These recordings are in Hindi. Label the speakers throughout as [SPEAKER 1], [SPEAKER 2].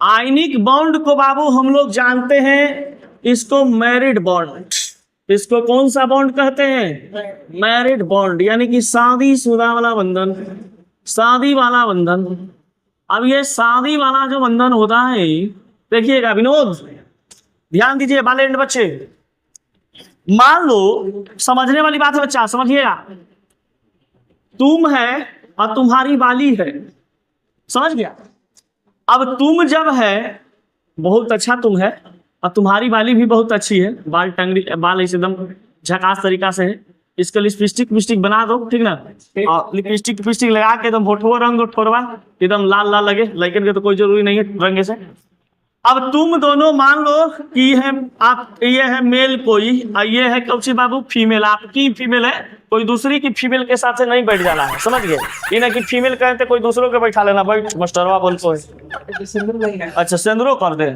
[SPEAKER 1] आयनिक बॉन्ड को बाबू हम लोग जानते हैं, इसको मैरिड बॉन्ड, इसको कौन सा बॉन्ड कहते हैं? मैरिड बॉन्ड, यानी कि शादीशुदा वाला बंधन, शादी वाला बंधन। अब ये शादी वाला जो बंधन होता है, देखिएगा विनोद, ध्यान दीजिए बालेंड बच्चे, मान लो, समझने वाली बात है बच्चा, समझिएगा, तुम है और तुम्हारी बाली है, समझ गया? अब तुम जब है, बहुत अच्छा तुम है, और तुम्हारी बाली भी बहुत अच्छी है, बाल टंगड़ी, बाल एकदम झकास तरीका से है, इसके लिपस्टिक विस्टिक बना दो, ठीक ना, और लिपस्टिक लगा के एकदम होठो रंग ठोरवा एकदम लाल लाल लगे, लेकिन के तो कोई जरूरी नहीं है रंगे से। अब तुम दोनों मान लो कि है आप, ये है मेल कोई, और ये है कौची बाबू फीमेल, आपकी फीमेल है, कोई दूसरी की फीमेल के साथ से नहीं बैठ जाना है, समझ गए? ये ना कि फीमेल कहते कोई दूसरों के बैठा लेना, बैठ मास्टरवा बोलते है। अच्छा सिंदूर कर दे,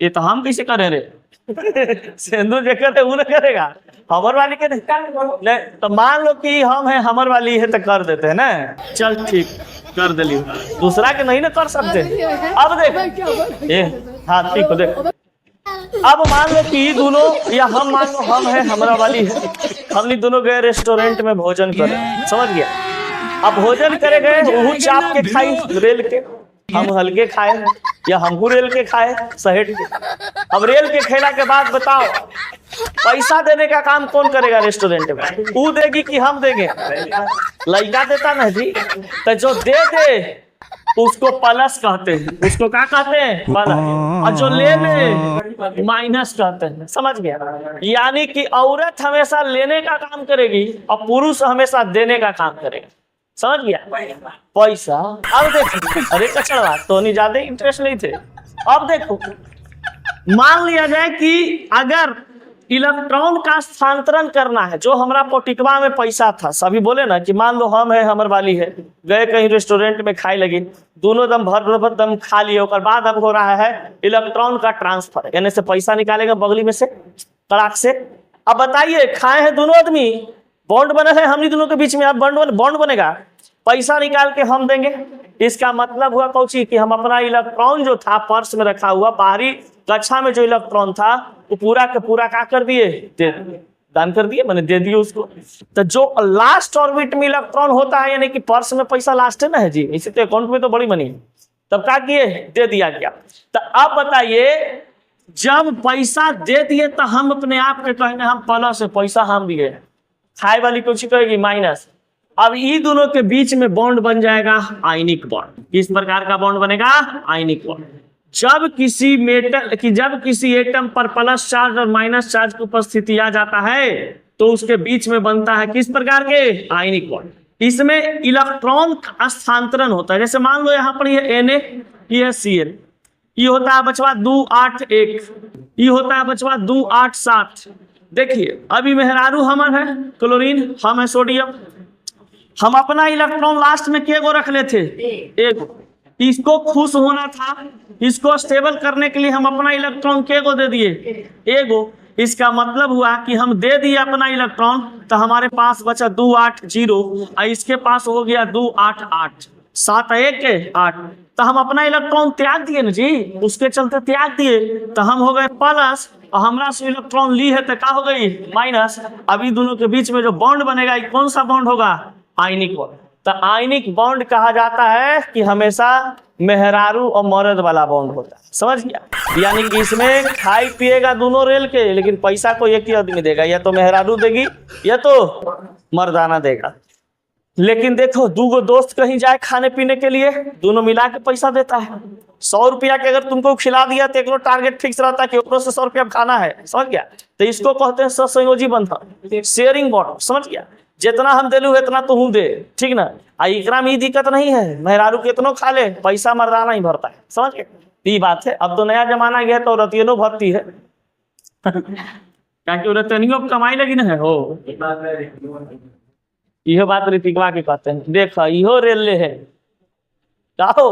[SPEAKER 1] ये तो हम कैसे करें रे? सिंदूर जो करे वो ना करेगा, हमर वाली के नहीं, तो मान लो कि हम है हमर वाली है तो कर देते हैं ना, चल ठीक कर दिली, दूसरा के नहीं ना कर सकते। अब देख ये, हाँ ठीक हो, देख अब मान लो कि दोनों, या हम मान लो हम है हमरा वाली है, हमने दोनों गए रेस्टोरेंट में भोजन करे, समझ गया? अब भोजन करे गए, वो चाप के खाई रेल के, हम हल्के खाए या हमको रेल के खाए सहेट के। अब रेल के खेला के बाद बताओ, पैसा देने का काम कौन करेगा रेस्टोरेंट में? वो देगी कि हम देंगे? लड़का देता ना जी, तो जो दे उसको प्लस कहते हैं, उसको क्या कहते हैं? प्लस। और जो ले माइनस कहते हैं, समझ गया? यानी कि औरत हमेशा लेने का काम करेगी और पुरुष हमेशा देने का काम करेगा, समझ गया? पैसा। अब देखो, अरे कचड़वा तो नहीं ज्यादा इंटरेस्ट नहीं थे। अब देखो, मान लिया जाए कि अगर इलेक्ट्रॉन का स्थानांतरण करना है, जो हमारा पोटिकवा में पैसा था, सभी बोले ना कि मान लो हम है हमर वाली है, गए कहीं रेस्टोरेंट में खाए लगी, दोनों दम भर दम खा लिए, और बाद अब हो रहा है इलेक्ट्रॉन का ट्रांसफर, यानी से पैसा निकालेगा बगली में से तड़ाक से। अब बताइए, खाए हैं दोनों आदमी, बॉन्ड बने हैं हमनी दोनों के बीच में, अब बॉन्ड बनेगा, पैसा निकाल के हम देंगे, इसका मतलब हुआ कौची कि हम अपना इलेक्ट्रॉन जो था पर्स में रखा हुआ, बाहरी कक्षा में जो इलेक्ट्रॉन था वो पूरा के पूरा क्या कर दिए? दान कर दिए, मैंने दे दिए उसको। तो जो लास्ट ऑर्बिट में इलेक्ट्रॉन होता है, यानी कि पर्स में पैसा लास्ट है ना है जी, इसी तो अकाउंट में तो बड़ी मनी है, तब क्या किए? दे दिया गया। तो अब बताइए, जब पैसा दे दिए तो हम अपने आप के कहने हम प्लस से पैसा हम दिए, खाए वाली कुछ कहेगी माइनस। अब ये दोनों के बीच में बॉन्ड बन जाएगा आयनिक बॉन्ड। किस प्रकार का बॉन्ड बनेगा? Ionic bond. जब किसी एटम पर प्लस चार्ज और माइनस चार्ज की उपस्थिति आ जाता है तो उसके बीच में बनता है किस प्रकार के? Ionic bond. इसमें इलेक्ट्रॉन का स्थानांतरण होता है। जैसे मान लो यहाँ पर ये Na, ये Cl, ये होता है बचवा 281, ये होता है बचवा 287। देखिए अभी मेहरारू हमर है क्लोरीन, हम है सोडियम, हम अपना इलेक्ट्रॉन लास्ट में के गो रख लेते? एक। इसको खुश होना था, इसको स्टेबल करने के लिए हम अपना इलेक्ट्रॉन के गो दे दिए? एगो। इसका मतलब हुआ कि हम दे दिए अपना इलेक्ट्रॉन, तो हमारे पास बचा 280 और इसके पास हो गया 288, 7 1 8। तो हम अपना इलेक्ट्रॉन त्याग दिए ना जी, उसके चलते त्याग दिए, तो हम हो गए प्लस, और हमरा से इलेक्ट्रॉन ली है तो क्या हो गई? माइनस। अभी दोनों के बीच में जो बॉन्ड बनेगा कौन सा बॉन्ड होगा? Ionic bond. तो आयनिक बॉन्ड कहा जाता है कि हमेशा मेहरारू और मर्द वाला बॉन्ड होता है, समझ गया? यानी कि इसमें खाई पिएगा दोनों रेल के, लेकिन पैसा को एक ही आदमी देगा, या तो मेहरारू देगी या तो मर्दाना देगा। लेकिन देखो, दो दोस्त कहीं जाए खाने पीने के लिए, दोनों मिला के पैसा देता है। 100 रुपया के अगर तुमको खिला दिया तो एक टारगेट फिक्स रहता है कि ऊपर से 100 रुपया खाना है, समझ गया? तो इसको कहते हैं सहसंयोजी बंधन, शेयरिंग बॉन्ड, समझ गया? जितना हम देलू इतना तो हूँ दे, ठीक ना? एकरा में दिक्कत नहीं है, मेहरारू कितनो खा ले, पैसा मर्दाना ही भरता है, समझ गए? ये बात है। अब तो नया जमाना गया तो रतियनो भरती है क्या कि रतियनियों कमाई लगी ना है हो, यह बात ऋतिकवा के कहते हैं। देखो इहो रेल ले है, क्या हो